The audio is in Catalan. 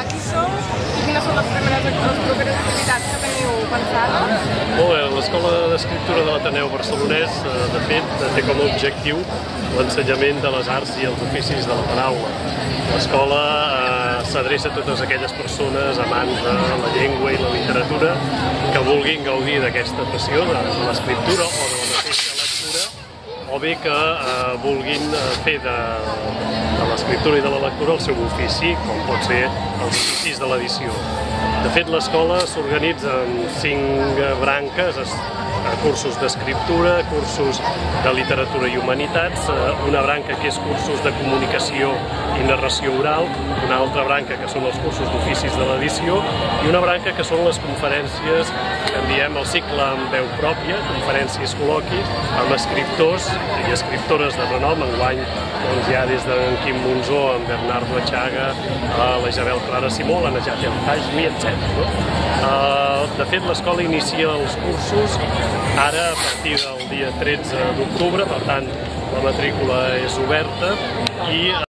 qui sou i quines són les properes activitats que teniu pensades? Molt bé, l'Escola d'Escriptura de l'Ateneu Barcelonès, de fet, té com a objectiu l'ensenyament de les arts i els oficis de la paraula. L'escola s'adreça a totes aquelles persones amants de la llengua i la literatura que vulguin gaudir d'aquesta passió de l'escriptura o de la mateixa lectura, o bé que vulguin fer de l'escriptura i de la lectura el seu ofici, com pot ser els oficis de l'edició. De fet, l'escola s'organitza en 5 branques, cursos d'escriptura, cursos de literatura i humanitats, una branca que és cursos de comunicació i narració oral, una altra branca que són els cursos d'oficis de l'edició i una branca que són les conferències que en diem el cicle amb veu pròpia, conferències col·loquis amb escriptors i escriptores de renom. Enguany ja des d'en Quim Monzó, en Bernardo Achaga, la Isabel Clara Simó, la Najat El Hajmi, etc. De fet, l'escola inicia els cursos ara a partir del dia 13 d'octubre, per tant la matrícula és oberta i